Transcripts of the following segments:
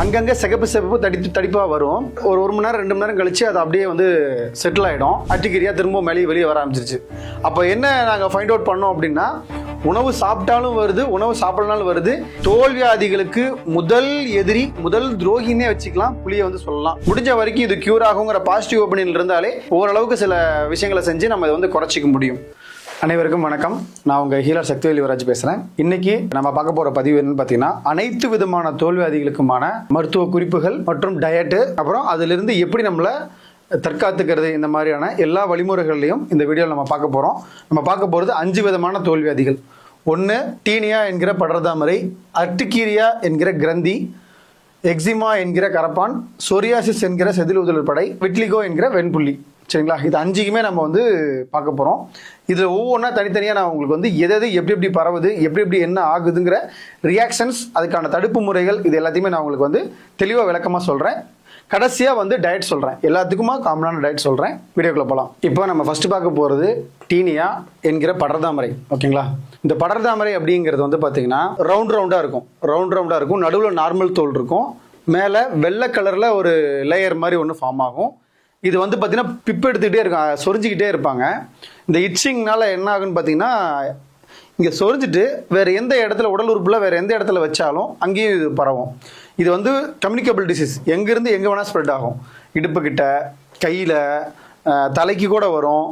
அங்கங்கே சிகப்பு சிகப்பு தடிப்பாக வரும். ஒரு மணி நேரம் 2 மணி நேரம் கழிச்சு அது அப்படியே வந்து செட்டில் ஆகிடும். அட்டிக்கிரியா திரும்ப வெளியே வர ஆரம்பிச்சிருச்சு. அப்போ என்ன நாங்கள் ஃபைண்ட் அவுட் பண்ணோம் அப்படின்னா, உணவு சாப்பிட்டாலும் வருது, உணவு சாப்பிடனாலும் வருது. தோல்வியாதிகளுக்கு முதல் எதிரி, முதல் துரோகின்னே வச்சுக்கலாம், புளியை வந்து சொல்லலாம். முடிஞ்ச வரைக்கும் இது கியூர் ஆகுங்கிற பாசிட்டிவ் ஒப்பீனியன் இருந்தாலே ஓரளவுக்கு சில விஷயங்களை செஞ்சு நம்ம இதை வந்து குறைச்சிக்க முடியும். அனைவருக்கும் வணக்கம். நான் உங்கள் ஹீலர் சக்திவேல் யுவராஜ் பேசுகிறேன். இன்னைக்கு நம்ம பார்க்க போகிற பதிவு என்னன்னு பார்த்தீங்கன்னா, அனைத்து விதமான தோல்வியாதிகளுக்குமான மருத்துவ குறிப்புகள் மற்றும் டயட்டு, அப்புறம் அதிலிருந்து எப்படி நம்மளை தற்காத்துக்கிறது, இந்த மாதிரியான எல்லா வழிமுறைகள்லையும் இந்த வீடியோவில் நம்ம பார்க்க போகிறோம். நம்ம பார்க்க போகிறது 5 விதமான தோல்வியாதிகள். 1 டீனியா என்கிற படர்தாமரை, அர்டிகீரியா என்கிற கிரந்தி, எக்ஸிமா என்கிற கரப்பான், சொரியாசிஸ் என்கிற செதில் உதல் படை, விட்லிகோ என்கிற வெண்புள்ளி. சரிங்களா? இது 5க்குமே நம்ம வந்து பார்க்க போகிறோம். இதில் ஒவ்வொன்றா தனித்தனியாக நான் உங்களுக்கு வந்து எது எப்படி பரவுது, எப்படி என்ன ஆகுதுங்கிற ரியாக்ஷன்ஸ், அதுக்கான தடுப்பு முறைகள், இது எல்லாத்தையுமே நான் உங்களுக்கு வந்து தெளிவாக விளக்கமாக சொல்கிறேன். கடைசியாக வந்து டயட் சொல்கிறேன். எல்லாத்துக்குமா காமனான டயட் சொல்கிறேன். வீடியோக்குள்ளே போகலாம். இப்போ நம்ம ஃபஸ்ட்டு பார்க்க போகிறது டீனியா என்கிற படர்தாமரை. ஓகேங்களா? இந்த படர்தாமரை அப்படிங்கிறது வந்து பார்த்தீங்கன்னா ரவுண்டாக இருக்கும். நடுவில் நார்மல் தோல் இருக்கும். மேலே வெள்ளை கலரில் ஒரு லேயர் மாதிரி ஒன்று ஃபார்ம் ஆகும். இது வந்து பார்த்தீங்கன்னா பிப்பு எடுத்துக்கிட்டே இருக்கும், சொரிஞ்சிக்கிட்டே இருப்பாங்க. இந்த இட்சிங்னால என்ன ஆகுன்னு பார்த்தீங்கன்னா, இங்கே சொரிஞ்சிட்டு வேறு எந்த இடத்துல, உடல் உறுப்பில் வேறு எந்த இடத்துல வச்சாலும் அங்கேயும் இது பரவும். இது வந்து கம்யூனிகபிள் டிசீஸ். எங்கேருந்து எங்கே வேணால் ஸ்ப்ரெட் ஆகும். இடுப்புக்கிட்ட, கையில், தலைக்கு கூட வரும்.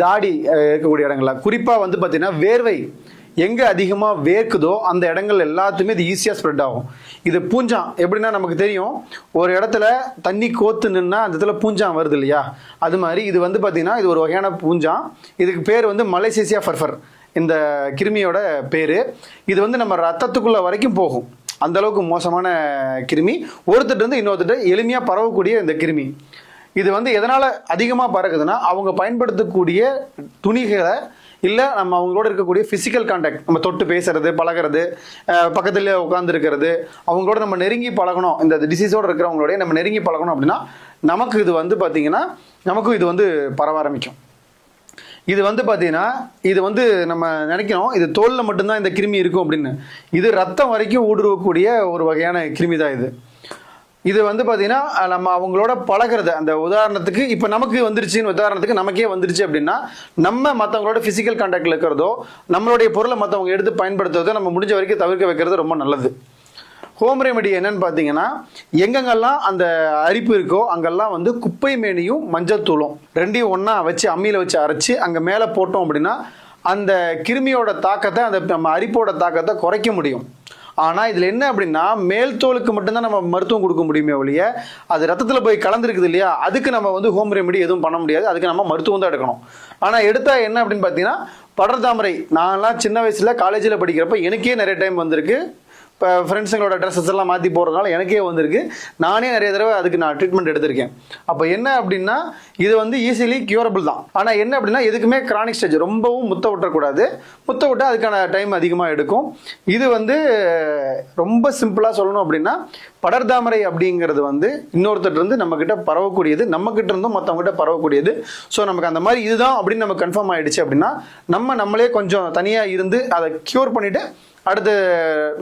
தாடி இருக்கக்கூடிய இடங்களில் குறிப்பாக வந்து பார்த்திங்கன்னா வேர்வை எங்கே அதிகமாக வேர்க்குதோ அந்த இடங்கள் எல்லாத்துமே இது ஈஸியாக ஸ்ப்ரெட் ஆகும். இது பூஞ்சான். எப்படின்னா நமக்கு தெரியும், ஒரு இடத்துல தண்ணி கோத்து நின்னா அந்த இடத்துல பூஞ்சான் வருது இல்லையா? அது மாதிரி இது வந்து பார்த்திங்கன்னா இது ஒரு வகையான பூஞ்சான். இதுக்கு பேர் வந்து மலேசியா ஃபர்ஃபர், இந்த கிருமியோட பேர். இது வந்து நம்ம ரத்தத்துக்குள்ள வரைக்கும் போகும். அந்த அளவுக்கு மோசமான கிருமி. ஒருத்தர் இன்னொருத்தர் எளிமையாக பரவக்கூடிய இந்த கிருமி. இது வந்து எதனால் அதிகமாக பறக்குதுன்னா, அவங்க பயன்படுத்தக்கூடிய துணிகளை, இல்லை நம்ம அவங்களோட இருக்கக்கூடிய ஃபிசிக்கல் கான்டாக்ட், நம்ம தொட்டு பேசுறது, பழகிறது, பக்கத்துல உட்காந்துருக்கிறது, அவங்களோட நம்ம நெருங்கி பழகணும். இந்த டிசீஸோடு இருக்கிறவங்களோடய நம்ம நெருங்கி பழகணும் அப்படின்னா நமக்கு இது வந்து பார்த்திங்கன்னா நமக்கும் இது வந்து பரவ ஆரம்பிக்கும். இது வந்து பார்த்தீங்கன்னா இது வந்து நம்ம நினைக்கிறோம் இது தோலில் மட்டும்தான் இந்த கிருமி இருக்கும் அப்படின்னு. இது ரத்தம் வரைக்கும் ஊடுருவக்கூடிய ஒரு வகையான கிருமி தான் இது. இது வந்து பார்த்தீங்கன்னா நம்ம அவங்களோட பழகிறது. அந்த உதாரணத்துக்கு இப்போ நமக்கு வந்துருச்சுன்னு, உதாரணத்துக்கு நமக்கே வந்துருச்சு அப்படின்னா, நம்ம மற்றவங்களோட ஃபிசிக்கல் கான்டாக்டில் இருக்கிறதோ, நம்மளுடைய பொருளை மற்றவங்க எடுத்து பயன்படுத்துறதோ நம்ம முடிஞ்ச வரைக்கும் தவிர்க்க வைக்கிறது ரொம்ப நல்லது. ஹோம் ரெமெடி என்னன்னு பார்த்தீங்கன்னா, எங்கெங்கெல்லாம் அந்த அரிப்பு இருக்கோ அங்கெல்லாம் வந்து குப்பை மேனியும் மஞ்சத்தூளும் ரெண்டையும் ஒன்றா வச்சு அம்மியில் வச்சு அரைச்சி அங்கே மேலே போட்டோம் அப்படின்னா அந்த கிருமியோட தாக்கத்தை, அந்த நம்ம அரிப்போட தாக்கத்தை குறைக்க முடியும். ஆனால் இதில் என்ன அப்படின்னா, மேல் தோலுக்கு மட்டும்தான் நம்ம மருத்துவம் கொடுக்க முடியுமே ஒழிய, அது ரத்தத்தில் போய் கலந்துருக்குது இல்லையா, அதுக்கு நம்ம வந்து ஹோம் ரெமெடி எதுவும் பண்ண முடியாது. அதுக்கு நம்ம மருத்துவம் தான் எடுக்கணும். ஆனால் எடுத்தால் என்ன அப்படின்னு பார்த்தீங்கன்னா, படர்தாமரை நான்லாம் சின்ன வயசில் காலேஜில் படிக்கிறப்ப எனக்கே நிறைய டைம் வந்திருக்கு. இப்போ ஃப்ரெண்ட்ஸுங்களோட ட்ரெஸ்ஸஸ் எல்லாம் மாற்றி போகிறதுனால எனக்கே வந்திருக்கு. நானே நிறைய தடவை அதுக்கு நான் ட்ரீட்மெண்ட் எடுத்திருக்கேன். அப்போ என்ன அப்படின்னா, இது வந்து ஈஸிலி கியூரபிள் தான். ஆனால் என்ன அப்படின்னா, எதுக்குமே கிரானிக் ஸ்டேஜ், ரொம்பவும் முத்த விட்டக்கூடாது. முத்த விட்டால் அதுக்கான டைம் அதிகமாக எடுக்கும். இது வந்து ரொம்ப சிம்பிளாக சொல்லணும் அப்படின்னா, படர்தாமரை அப்படிங்கிறது வந்து இன்னொருத்தர் இருந்து நம்மக்கிட்ட பரவக்கூடியது, நம்மக்கிட்ட இருந்தும் மற்றவங்ககிட்ட பரவக்கூடியது. ஸோ நமக்கு அந்த மாதிரி இதுதான் அப்படின்னு நம்ம கன்ஃபார்ம் ஆகிடுச்சு அப்படின்னா, நம்மளே கொஞ்சம் தனியாக இருந்து அதை க்யூர் பண்ணிவிட்டு அடுத்து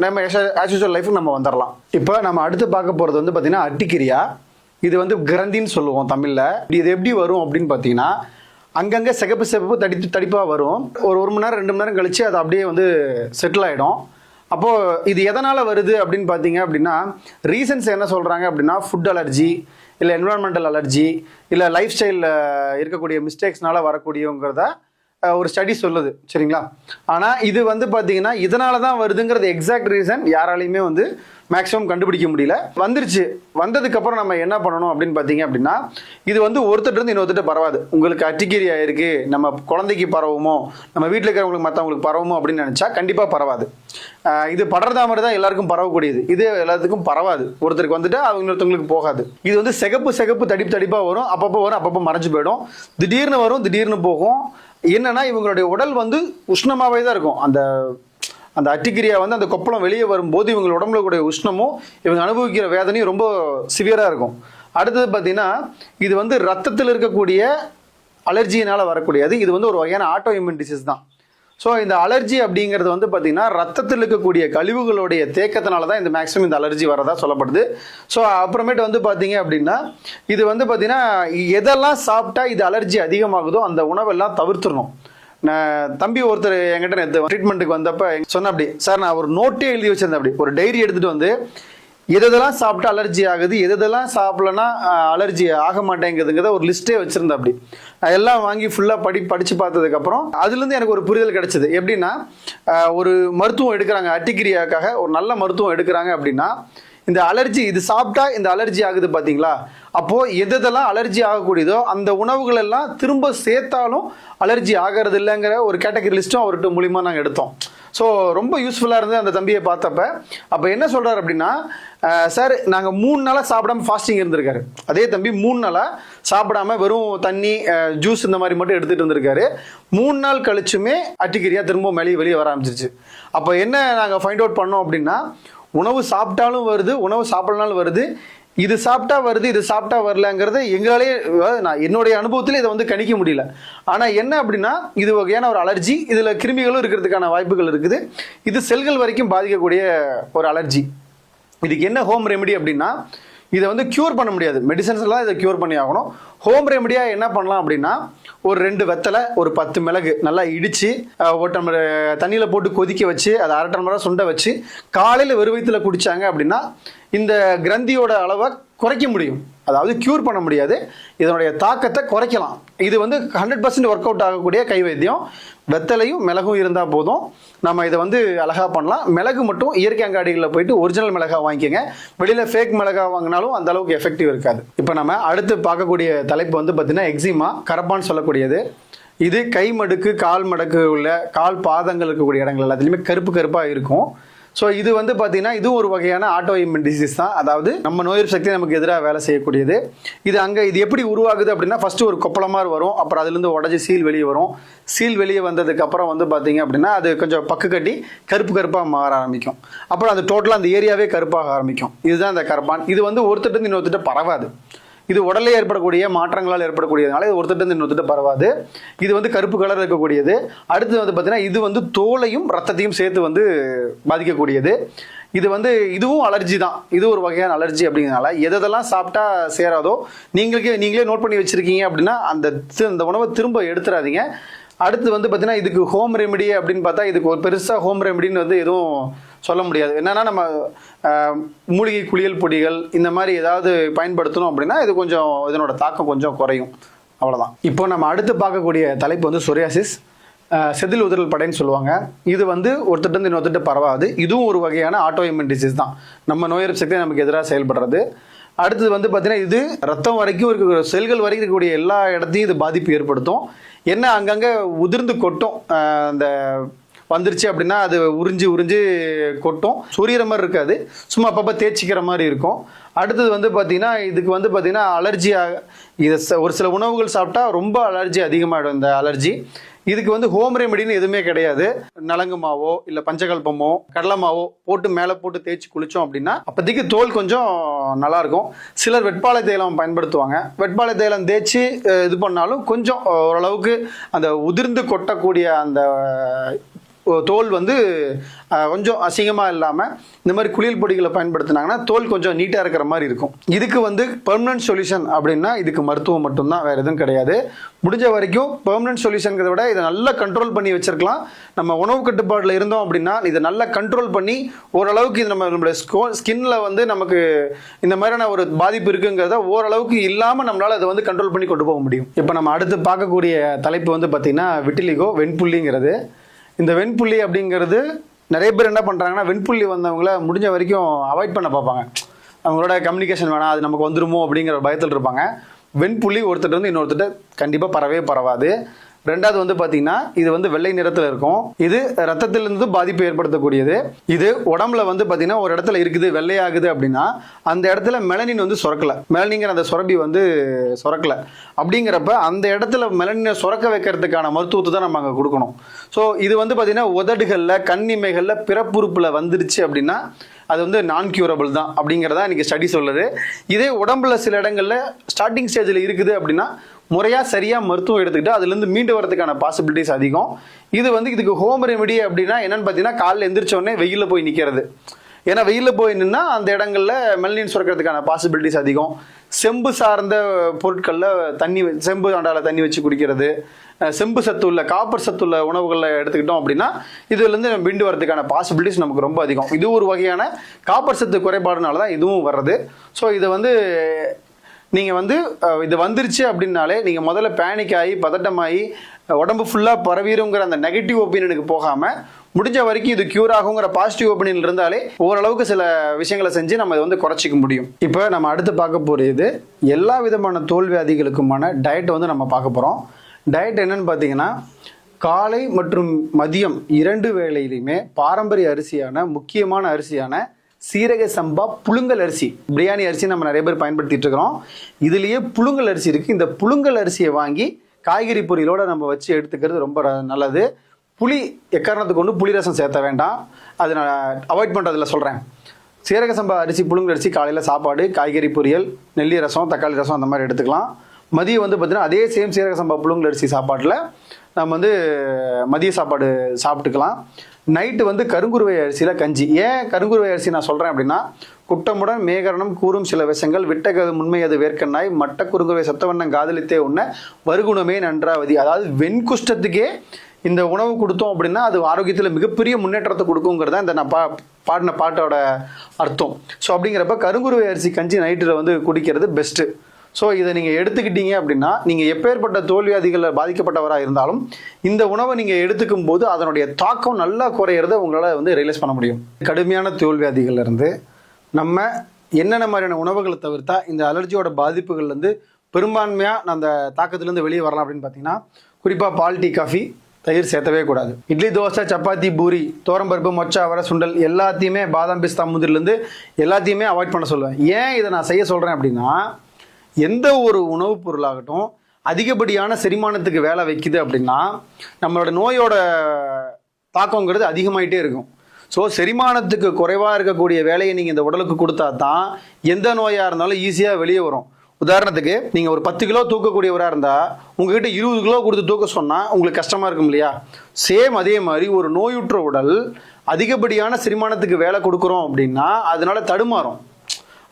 நம்ம ஆஸ் யூசுவல் லைஃபுக்கு நம்ம வந்துடலாம். இப்போ நம்ம அடுத்து பார்க்க போகிறது வந்து பார்த்திங்கன்னா அர்டிகீரியா. இது வந்து கிரந்தின்னு சொல்லுவோம் தமிழில். இது எப்படி வரும் அப்படின்னு பார்த்தீங்கன்னா, அங்கங்கே சிகப்பு தடிப்பாக வரும். ஒரு மணி நேரம் 2 மணி நேரம் கழித்து அது அப்படியே வந்து செட்டில் ஆகிடும். அப்போது இது எதனால் வருது அப்படின்னு பார்த்தீங்க அப்படின்னா, ரீசன்ஸ் என்ன சொல்கிறாங்க அப்படின்னா, ஃபுட் அலர்ஜி, இல்லை என்விரான்மெண்டல் அலர்ஜி, இல்லை லைஃப் ஸ்டைலில் இருக்கக்கூடிய மிஸ்டேக்ஸ்னால வரக்கூடியவங்கிறத ஒரு ஸ்டடி சொல்லுது. சரிங்களா? ஆனால் இது வந்து பார்த்தீங்கன்னா இதனால தான் வருதுங்கிறது எக்ஸாக்ட் ரீசன் யாராலையுமே வந்து மேக்ஸிமம் கண்டுபிடிக்க முடியல. வந்துருச்சு. வந்ததுக்கப்புறம் நம்ம என்ன பண்ணணும் அப்படின்னு பார்த்தீங்க அப்படின்னா, இது வந்து ஒருத்தர் இன்னொருத்தர் பரவாது. உங்களுக்கு அர்டிகீரியா இருக்குது, நம்ம குழந்தைக்கு பரவுமோ, நம்ம வீட்டில் இருக்கிறவங்களுக்கு மற்றவங்களுக்கு பரவுமோ அப்படின்னு நினச்சா கண்டிப்பாக பரவாது. இது படர்தாமரை தான் எல்லாருக்கும் பரவக்கூடியது. இது எல்லாத்துக்கும் பரவாது. ஒருத்தருக்கு வந்துட்டு அவங்க இன்னொருத்தவங்களுக்கு போகாது. இது வந்து சிகப்பு தடிப்பாக வரும். அப்பப்போ வரும், அப்பப்போ மறைஞ்சு போயிடும். திடீர்னு வரும், திடீர்னு போகும். என்னன்னா இவங்களுடைய உடல் வந்து உஷ்ணமாகவே தான் இருக்கும். அந்த அர்டிகீரியா வந்து அந்த கொப்பளம் வெளியே வரும்போது இவங்க உடம்புல கூடிய உஷ்ணமும் இவங்க அனுபவிக்கிற வேதனையும் ரொம்ப சிவியராக இருக்கும். அடுத்தது பார்த்தீங்கன்னா, இது வந்து ரத்தத்தில் இருக்கக்கூடிய அலர்ஜியினால் வரக்கூடியது. இது வந்து ஒரு வகையான ஆட்டோ இம்யூன் டிசீஸ் தான். ஸோ இந்த அலர்ஜி அப்படிங்கிறது வந்து பார்த்தீங்கன்னா ரத்தத்தில் இருக்கக்கூடிய கழிவுகளுடைய தேக்கத்தினால தான் இந்த மேக்ஸிமம் இந்த அலர்ஜி வரதா சொல்லப்படுது. ஸோ அப்புறமேட்டு வந்து பார்த்தீங்க அப்படின்னா இது வந்து பார்த்தீங்கன்னா எதெல்லாம் சாப்பிட்டா இது அலர்ஜி அதிகமாகுதோ அந்த உணவெல்லாம் தவிர்த்துடணும். நான் தம்பி ஒருத்தர் என்கிட்ட நேற்று ட்ரீட்மெண்ட்டுக்கு வந்தப்போ சொன்ன அப்படி, சார் நான் ஒரு நோட்டே எழுதி வச்சிருந்தேன், அப்படி ஒரு டைரி எடுத்துகிட்டு வந்து எதெல்லாம் சாப்பிட்டா அலர்ஜி ஆகுது, எதெல்லாம் சாப்பிடலன்னா அலர்ஜி ஆக மாட்டேங்குதுங்கிறத ஒரு லிஸ்ட்டே வச்சுருந்தேன். அப்படி எல்லாம் வாங்கி ஃபுல்லாக படித்து பார்த்ததுக்கப்புறம் அதுலேருந்து எனக்கு ஒரு புரிதல் கிடைச்சிது. எப்படின்னா ஒரு மருத்துவம் எடுக்கிறாங்க, அட்டிக்கிரியாக்காக ஒரு நல்ல மருத்துவம் எடுக்கிறாங்க அப்படின்னா இந்த அலர்ஜி இது சாப்பிட்டா இந்த அலர்ஜி ஆகுது பார்த்தீங்களா, அப்போது எதெல்லாம் அலர்ஜி ஆகக்கூடியதோ அந்த உணவுகள் எல்லாம் திரும்ப சேர்த்தாலும் அலர்ஜி ஆகிறது இல்லைங்கிற ஒரு கேட்டகரி லிஸ்ட்டும் அவர்கிட்ட மூலிமா நாங்கள் எடுத்தோம். ஸோ ரொம்ப யூஸ்ஃபுல்லாக இருந்தது அந்த தம்பியை பார்த்தப்ப. அப்போ என்ன சொல்கிறார் அப்படின்னா, சார் நாங்கள் 3 நாளாக சாப்பிடாம ஃபாஸ்டிங் இருந்திருக்காரு. அதே தம்பி 3 நாளாக சாப்பிடாம வெறும் தண்ணி ஜூஸ் இந்த மாதிரி மட்டும் எடுத்துகிட்டு இருந்திருக்காரு. 3 நாள் கழிச்சுமே அட்டிக்கிரியா திரும்ப வெளியே வர ஆரம்பிச்சிருச்சு. அப்போ என்ன நாங்கள் ஃபைண்ட் அவுட் பண்ணோம் அப்படின்னா, உணவு சாப்பிட்டாலும் வருது, உணவு சாப்பிடனாலும் வருது, இது சாப்பிட்டா வருது, இது சாப்பிட்டா வரலங்கிறத எங்களாலே நான் என்னுடைய அனுபவத்தில் இதை வந்து கணிக்க முடியல. ஆனால் என்ன அப்படின்னா இது வகையான ஒரு அலர்ஜி, இதில் கிருமிகளும் இருக்கிறதுக்கான வாய்ப்புகள் இருக்குது. இது செல்கள் வரைக்கும் பாதிக்கக்கூடிய ஒரு அலர்ஜி. இதுக்கு என்ன ஹோம் ரெமெடி அப்படின்னா, இதை வந்து க்யூர் பண்ண முடியாது, மெடிசன்ஸ் எல்லாம் இதை க்யூர் பண்ணி ஆகணும். ஹோம் ரெமடியாக என்ன பண்ணலாம் அப்படின்னா, ஒரு 2 வெத்தலை, ஒரு 10 மிளகு நல்லா இடித்து ஒரு டம்ளர் தண்ணியில் போட்டு கொதிக்க வச்சு அதை அரை டம்ளராக சுண்ட வச்சு காலையில் வெறும் வயிற்றுல குடித்தாங்க அப்படின்னா இந்த கிரந்தியோட அளவை குறைக்க முடியும். அதாவது க்யூர் பண்ண முடியாது, இதனுடைய தாக்கத்தை குறைக்கலாம். இது வந்து 100% ஒர்க் அவுட் ஆகக்கூடிய கை வைத்தியம். வெத்தலையும் மிளகும் இருந்தால் போதும், நம்ம இதை வந்து அழகாக பண்ணலாம். மிளகு மட்டும் இயற்கை அங்காடிகளில் போயிட்டு ஒரிஜினல் மிளகா வாங்கிக்கோங்க. வெளியில் ஃபேக் மிளகா வாங்கினாலும் அந்த அளவுக்கு எஃபெக்டிவ் இருக்காது. இப்போ நம்ம அடுத்து பார்க்கக்கூடிய தலைப்பு வந்து பார்த்தீங்கன்னா எக்ஸிமா, கரப்பான்னு சொல்லக்கூடியது. இது கை மடுக்கு, கால் மடக்கு உள்ள கால் பாதங்கள் இருக்கக்கூடிய இடங்கள் எல்லாத்துலேயுமே கருப்பாக இருக்கும். ஸோ இது வந்து பார்த்தீங்கன்னா இதுவும் ஒரு வகையான ஆட்டோ இம்யூன் டிசீஸ் தான். அதாவது நம்ம நோய் எதிர்ப்பு சக்தி நமக்கு எதிராக வேலை செய்யக்கூடியது. இது எப்படி உருவாகுது அப்படின்னா, ஃபஸ்ட்டு ஒரு கொப்பளமாக வரும், அப்புறம் அதுலேருந்து உடஞ்சி சீல் வெளியே வரும். சீல் வெளியே வந்ததுக்கு அப்புறம் வந்து பார்த்தீங்க அப்படின்னா அது கொஞ்சம் பக்கு கட்டி கருப்பாக மாற ஆரம்பிக்கும். அப்புறம் அது டோட்டலாக அந்த ஏரியாவே கருப்பாக ஆரம்பிக்கும். இதுதான் இந்த கரப்பான். இது வந்து ஒருத்தட்டு இன்னொருத்தட்ட பரவாது. இது உடலே ஏற்படக்கூடிய மாற்றங்களால் ஏற்படக்கூடியதுனால இது ஒருத்தட்டு இன்னொருத்தட்ட பரவாது. இது வந்து கருப்பு கலர் இருக்கக்கூடியது. அடுத்து வந்து பார்த்தீங்கன்னா இது வந்து தோலையும் ரத்தத்தையும் சேர்த்து வந்து பாதிக்கக்கூடியது. இது வந்து இதுவும் அலர்ஜி தான். இது ஒரு வகையான அலர்ஜி அப்படிங்கிறதுனால எதெல்லாம் சாப்பிட்டா சேராதோ நீங்களே நோட் பண்ணி வச்சுருக்கீங்க அப்படின்னா அந்த உணவை திரும்ப எடுத்துடாதீங்க. அடுத்து வந்து பார்த்தீங்கன்னா இதுக்கு ஹோம் ரெமெடி அப்படின்னு பார்த்தா இதுக்கு ஒரு பெருசாக ஹோம் ரெமெடின்னு வந்து எதுவும் சொல்ல முடியாது. என்னன்னா நம்ம மூலிகை குளியல் பொடிகள் இந்த மாதிரி ஏதாவது பயன்படுத்தணும் அப்படின்னா இது கொஞ்சம் இதனோட தாக்கம் கொஞ்சம் குறையும், அவ்வளோதான். இப்போ நம்ம அடுத்து பார்க்கக்கூடிய தலைப்பு வந்து சொரியாசிஸ், செதில் உதிரல் படைன்னு சொல்லுவாங்க. இது வந்து ஒருத்தட்டு இன்னொருத்தட்டு பரவாது. இதுவும் ஒரு வகையான ஆட்டோ இம்யூன் டிசீஸ் தான், நம்ம நோய் எதிர்ப்பு சக்தி நமக்கு எதிராக செயல்படுறது. அடுத்தது வந்து பார்த்தீங்கன்னா இது ரத்தம் வரைக்கும் இருக்கிற செல்கள் வரைக்கும் இருக்கக்கூடிய எல்லா இடத்தையும் இது பாதிப்பு ஏற்படுத்தும். என்ன அங்கங்கே உதிர்ந்து கொட்டும், அந்த வந்துருச்சு அப்படின்னா அது உறிஞ்சு கொட்டும். சொரியிற மாதிரி இருக்காது, சும்மா அப்பப்போ தேய்ச்சிக்கிற மாதிரி இருக்கும். அடுத்தது வந்து பார்த்தீங்கன்னா இதுக்கு வந்து பார்த்தீங்கன்னா அலர்ஜியாக இது ஒரு சில உணவுகள் சாப்பிட்டா ரொம்ப அலர்ஜி அதிகமாகிடும். இந்த அலர்ஜி இதுக்கு வந்து ஹோம் ரெமெடின்னு எதுவுமே கிடையாது. நலங்கு மாவோ இல்லை பஞ்சகல்பமோ கடலை மாவோ மேலே போட்டு தேய்ச்சி குளித்தோம் அப்படின்னா அப்போதைக்கு தோல் கொஞ்சம் நல்லாயிருக்கும். சிலர் வெட்பாலை தைலம் பயன்படுத்துவாங்க. வெட்பாலை தைலம் தேய்ச்சி இது பண்ணாலும் கொஞ்சம் ஓரளவுக்கு அந்த உதிர்ந்து கொட்டக்கூடிய அந்த தோல் வந்து கொஞ்சம் அசிங்கமாக இல்லாமல் இந்த மாதிரி குளியல் பொடிகளை பயன்படுத்தினாங்கன்னா தோல் கொஞ்சம் நீட்டாக இருக்கிற மாதிரி இருக்கும். இதுக்கு வந்து பெர்மனன்ட் சொல்யூஷன் அப்படின்னா இதுக்கு மருத்துவம் மட்டும்தான், வேறு எதுவும் கிடையாது. முடிஞ்ச வரைக்கும் பெர்மனன்ட் சொல்யூஷன்கிறத விட இதை நல்லா கண்ட்ரோல் பண்ணி வச்சிருக்கலாம். நம்ம உணவு கட்டுப்பாட்டில் இருந்தோம் அப்படின்னா இதை நல்லா கண்ட்ரோல் பண்ணி ஓரளவுக்கு இது நம்மளுடைய ஸ்கின்ல வந்து நமக்கு இந்த மாதிரியான ஒரு பாதிப்பு இருக்குங்கிறத ஓரளவுக்கு இல்லாமல் நம்மளால் அதை வந்து கண்ட்ரோல் பண்ணி கொண்டு போக முடியும். இப்போ நம்ம அடுத்து பார்க்கக்கூடிய தலைப்பு வந்து பார்த்திங்கன்னா விட்டிலிகோ, வெண்புள்ளிங்கிறது. இந்த வெண்புள்ளி அப்படிங்கிறது நிறைய பேர் என்ன பண்ணுறாங்கன்னா வெண்புள்ளி வந்தவங்கள முடிஞ்ச வரைக்கும் அவாய்ட் பண்ண பார்ப்பாங்க. அவங்களோட கம்யூனிகேஷன் வேணாம், அது நமக்கு வந்துருமோ அப்படிங்கிற பயத்தில் இருப்பாங்க. வெண்புள்ளி ஒருத்தர் வந்து இன்னொருத்தர் கண்டிப்பாக பரவாது. ரெண்டாவது வந்து பார்த்தீங்கன்னா இது வந்து வெள்ளை நிறத்தில் இருக்கும். இது ரத்தத்திலிருந்து பாதிப்பு ஏற்படுத்தக்கூடியது. இது உடம்புல வந்து பார்த்தீங்கன்னா ஒரு இடத்துல இருக்குது வெள்ளையாகுது அப்படின்னா அந்த இடத்துல மெலனின் வந்து மெலனிங்கிற அந்த சுரப்பி வந்து சுரக்கலை. அப்படிங்கிறப்ப அந்த இடத்துல மெலனினை சுரக்க வைக்கிறதுக்கான மருத்துவத்தை தான் நம்ம அங்கே கொடுக்கணும். ஸோ இது வந்து பார்த்தீங்கன்னா உதடுகளில், கண்ணிமைகளில், பிறப்புறுப்பில் வந்துருச்சு அப்படின்னா அது வந்து நான் கியூரபிள் தான் அப்படிங்கிறதா இன்றைக்கி ஸ்டடி சொல்லுது. இதே உடம்புல சில இடங்களில் ஸ்டார்டிங் ஸ்டேஜில் இருக்குது அப்படின்னா முறையாக சரியாக மருத்துவம் எடுத்துக்கிட்டு அதுலேருந்து மீண்டு வரதுக்கான பாசிபிலிட்டிஸ் அதிகம். இதுக்கு ஹோம் ரெமெடி அப்படின்னா என்னன்னு பார்த்தீங்கன்னா, காலையில் எந்திரிச்ச உடனே வெயிலில் போய் நிற்கிறது. ஏன்னா வெயிலில் போய் நின்னா அந்த இடங்கள்ல மெலனின் சுரக்கிறதுக்கான பாசிபிலிட்டிஸ் அதிகம். செம்பு சார்ந்த பொருட்களில் செம்பு அண்டால தண்ணி வச்சு குடிக்கிறது, செம்பு சத்து உள்ள காப்பர் சத்து உள்ள உணவுகளில் எடுத்துக்கிட்டோம் அப்படின்னா இதுலேருந்து நம்ம மீண்டு வரதுக்கான பாசிபிலிட்டிஸ் நமக்கு ரொம்ப அதிகம். இது ஒரு வகையான காப்பர் சத்து குறைபாடுனால தான் இதுவும் வர்றது. ஸோ நீங்கள் இது வந்துருச்சு அப்படின்னாலே நீங்கள் முதல்ல பேனிக் ஆகி பதட்டமாகி உடம்பு ஃபுல்லாக பரவிடுங்கிற அந்த நெகட்டிவ் ஒப்பீனியனுக்கு போகாமல் முடிஞ்ச வரைக்கும் இது கியூர் ஆகுங்கிற பாசிட்டிவ் ஒப்பீனியன் இருந்தாலே ஓரளவுக்கு சில விஷயங்களை செஞ்சு நம்ம இதை குறைச்சிக்க முடியும். இப்போ நம்ம அடுத்து பார்க்க போகிறது எல்லா விதமான தோல்வியாதிகளுக்குமான டயட் நம்ம பார்க்க போகிறோம். டயட் என்னன்னு பார்த்தீங்கன்னா, காலை மற்றும் மதியம் 2 வேளையிலையுமே பாரம்பரிய அரிசியான முக்கியமான அரிசியான சீரக சம்பா புழுங்கல் அரிசி, பிரியாணி அரிசி நம்ம நிறைய பேர் பயன்படுத்திட்டு இருக்கிறோம். இதுலேயே புழுங்கல் அரிசி இருக்குது. இந்த புழுங்கல் அரிசியை வாங்கி காய்கறி பொரியலோட நம்ம வச்சு எடுத்துக்கிறது ரொம்ப நல்லது. புளி எக்காரணத்துக்கு கொண்டு புளி ரசம் சேர்த்த வேண்டாம், அது நான் அவாய்ட் பண்ணுறதில்ல சொல்கிறேன். சீரக சம்பா அரிசி புழுங்கல் அரிசி காலையில் சாப்பாடு, காய்கறி பொரியல், நெல்லி ரசம், தக்காளி ரசம் அந்த மாதிரி எடுத்துக்கலாம். மதியம் பார்த்தீங்கன்னா அதே சேம் சீரக சம்பா புழுங்கல் அரிசி சாப்பாட்டில் நம்ம மதிய சாப்பாடு சாப்பிட்டுக்கலாம். நைட்டு கருங்குருவை அரிசியில் கஞ்சி. ஏன் கருங்குருவை அரிசி நான் சொல்கிறேன் அப்படின்னா, குட்டமுடன் மேகரணம் கூறும் சில விஷங்கள் விட்டகது முன்மையது வேர்க்கண்ணாய் மட்ட குறுங்குருவை சத்தவண்ணம் காதலித்தே உண்ண வருகுணமே நன்றாவதி. அதாவது வெண்குஷ்டத்துக்கே இந்த உணவு கொடுத்தோம் அப்படின்னா அது ஆரோக்கியத்தில் மிகப்பெரிய முன்னேற்றத்தை கொடுக்குங்கிறத இந்த நான் பாடின பாட்டோட அர்த்தம். ஸோ அப்படிங்கிறப்ப கருங்குருவை அரிசி கஞ்சி நைட்டில் குடிக்கிறது பெஸ்ட்டு. ஸோ இதை நீங்கள் எடுத்துக்கிட்டீங்க அப்படின்னா, நீங்கள் எப்பேற்பட்ட தோல்வியாதிகளில் பாதிக்கப்பட்டவராக இருந்தாலும் இந்த உணவை நீங்கள் எடுத்துக்கும் போது அதனுடைய தாக்கம் நல்லா குறையிறத உங்களால் ரியலைஸ் பண்ண முடியும். கடுமையான தோல்வியாதிகள்லேருந்து நம்ம என்னென்ன மாதிரியான உணவுகளை தவிர்த்தா இந்த அலர்ஜியோட பாதிப்புகள்லேருந்து பெரும்பான்மையாக அந்த தாக்கத்துலேருந்து வெளியே வரலாம் அப்படின்னு பார்த்தீங்கன்னா, குறிப்பாக பால், டீ, காஃபி, தயிர் சேர்த்தவே கூடாது. இட்லி, தோசை, சப்பாத்தி, பூரி, தோரம்பருப்பு, மொச்சை, அவரை, சுண்டல் எல்லாத்தையுமே பாதாம், பிஸ்தா, முந்திரிலேருந்து எல்லாத்தையுமே அவாய்ட் பண்ண சொல்லுவேன். ஏன் இதை நான் செய்ய சொல்கிறேன் அப்படின்னா, எந்த ஒரு உணவுப் பொருளாகட்டும் அதிகப்படியான செரிமானத்துக்கு வேலை வைக்குது அப்படின்னா நம்மளோட நோயோட தாக்கங்கிறது அதிகமாயிட்டே இருக்கும். ஸோ செரிமானத்துக்கு குறைவாக இருக்கக்கூடிய வேலையை நீங்கள் இந்த உடலுக்கு கொடுத்தா தான் எந்த நோயாக இருந்தாலும் ஈஸியாக வெளியே வரும். உதாரணத்துக்கு நீங்கள் ஒரு 10 கிலோ தூக்கக்கூடியவராக இருந்தால் உங்ககிட்ட 20 கிலோ கொடுத்து தூக்க சொன்னால் உங்களுக்கு கஷ்டமாக இருக்கும் இல்லையா? சேம் அதே மாதிரி ஒரு நோயுற்ற உடல் அதிகப்படியான செரிமானத்துக்கு வேலை கொடுக்குறோம் அப்படின்னா அதனால தடுமாறும்.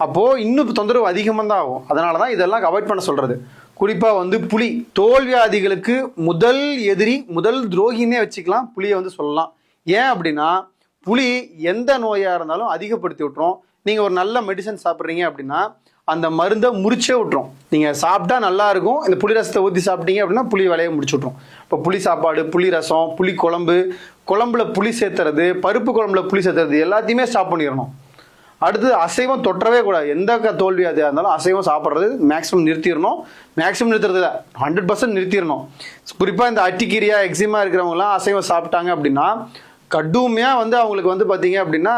அப்போது இன்னும் தொந்தரவு அதிகமாக தான் ஆகும். அதனால தான் இதெல்லாம் அவாய்ட் பண்ண சொல்கிறது. குறிப்பாக புளி தோல்வியாதிகளுக்கு முதல் எதிரி, முதல் துரோகின்னே வச்சுக்கலாம் புளியை சொல்லலாம். ஏன் அப்படின்னா புளி எந்த நோயாக இருந்தாலும் அதிகப்படுத்தி விட்டுரும். நீங்கள் ஒரு நல்ல மெடிசன் சாப்பிட்றீங்க அப்படின்னா அந்த மருந்தை முறிச்சே விட்டுரும். நீங்கள் சாப்பிட்டா நல்லா இருக்கும். இந்த புளி ரசத்தை ஊற்றி சாப்பிட்டீங்க அப்படின்னா புளி வேலையை முடிச்சு விட்ரும். இப்போ புளி சாப்பாடு, புளி ரசம், புளி குழம்புல புளி சேர்த்துறது, பருப்பு குழம்புல புளி சேர்த்துறது எல்லாத்தையுமே ஸ்டாப் பண்ணிடணும். அடுத்தது அசைவம் தொற்றவே கூடாது. எந்த தோல்வியாதியாக இருந்தாலும் அசைவம் சாப்பிட்றது மேக்ஸிமம் நிறுத்திடணும். மேக்ஸிமம் நிறுத்துறதுல 100% நிறுத்திடணும். குறிப்பாக இந்த அட்டிக்கீரியா, எக்ஸிமா இருக்கிறவங்கலாம் அசைவம் சாப்பிட்டாங்க அப்படின்னா கடுமையாக அவங்களுக்கு பார்த்தீங்க அப்படின்னா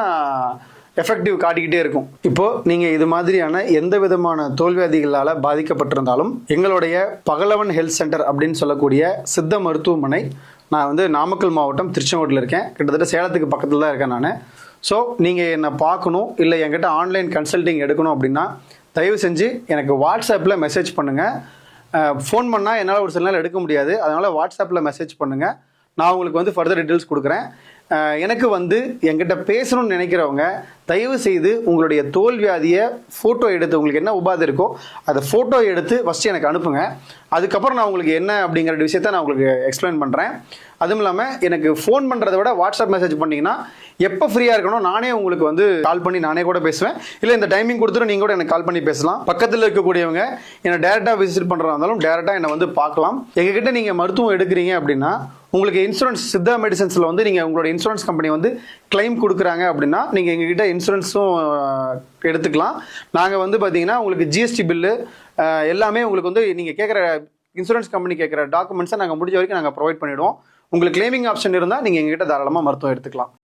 எஃபெக்டிவ் காட்டிக்கிட்டே இருக்கும். இப்போது நீங்கள் இது மாதிரியான எந்த விதமான தோல்வியாதிகளால் பாதிக்கப்பட்டிருந்தாலும் எங்களுடைய பகலவன் ஹெல்த் சென்டர் அப்படின்னு சொல்லக்கூடிய சித்த மருத்துவமனை, நான் நாமக்கல் மாவட்டம் திருச்செங்கோட்டில் இருக்கேன். கிட்டத்தட்ட சேலத்துக்கு பக்கத்தில் தான் இருக்கேன் நான். ஸோ நீங்கள் என்னை பார்க்கணும் இல்லை என்கிட்ட ஆன்லைன் கன்சல்டிங் எடுக்கணும் அப்படின்னா தயவு செஞ்சு எனக்கு வாட்ஸ்அப்பில் மெசேஜ் பண்ணுங்கள். ஃபோன் பண்ணால் என்னால் ஒரு சில நாள் எடுக்க முடியாது. அதனால் வாட்ஸ்அப்பில் மெசேஜ் பண்ணுங்கள். நான் உங்களுக்கு ஃபர்தர் டீட்டெயில்ஸ் கொடுக்குறேன். எனக்கு என்கிட்ட பேசணும்னு நினைக்கிறவங்க தயவு செய்து உங்களுடைய தோல்வியாதியை ஃபோட்டோ எடுத்து, உங்களுக்கு என்ன உபாதை இருக்கோ அதை ஃபோட்டோ எடுத்து ஃபஸ்ட்டு எனக்கு அனுப்புங்க. அதுக்கப்புறம் நான் உங்களுக்கு என்ன அப்படிங்கிற விஷயத்த நான் உங்களுக்கு எக்ஸ்பிளைன் பண்ணுறேன். அதுவும் இல்லாமல் எனக்கு ஃபோன் பண்ணுறதை விட வாட்ஸ்அப் மெசேஜ் பண்ணிங்கன்னா எப்போ ஃப்ரீயாக இருக்கணும் நானே உங்களுக்கு கால் பண்ணி நானே கூட பேசுவேன். இல்லை இந்த டைமிங் கொடுத்துட்டு நீங்கள் கூட எனக்கு கால் பண்ணி பேசலாம். பக்கத்தில் இருக்கக்கூடியவங்க என்னை டேரெக்டாக விசிட் பண்ணுறதா இருந்தாலும் டேரெக்டாக என்னை பார்க்கலாம். எங்ககிட்ட நீங்கள் மருத்துவம் எடுக்கிறீங்க அப்படின்னா உங்களுக்கு இன்சூரன்ஸ், சித்தா மெடிசன்ஸில் நீங்கள் உங்களோட இன்சூரன்ஸ் கம்பெனி கிளைம் கொடுக்குறாங்க அப்படின்னா நீங்கள் எங்ககிட்ட இன்சூரன்ஸும் எடுத்துக்கலாம். நாங்கள் பார்த்தீங்கன்னா உங்களுக்கு ஜிஎஸ்டி பில்லு எல்லாமே உங்களுக்கு நீங்கள் கேட்குற இன்சூரன்ஸ் கம்பெனி கேட்குற டாக்குமெண்ட்ஸை நாங்கள் முடிஞ்ச வரைக்கும் நாங்கள் ப்ரொவைட் பண்ணிவிடுவோம். உங்களுக்கு கிளைமிங் ஆப்ஷன் இருந்தால் நீங்கள் எங்ககிட்ட தாராளமாக மருத்துவம் எடுத்துக்கலாம்.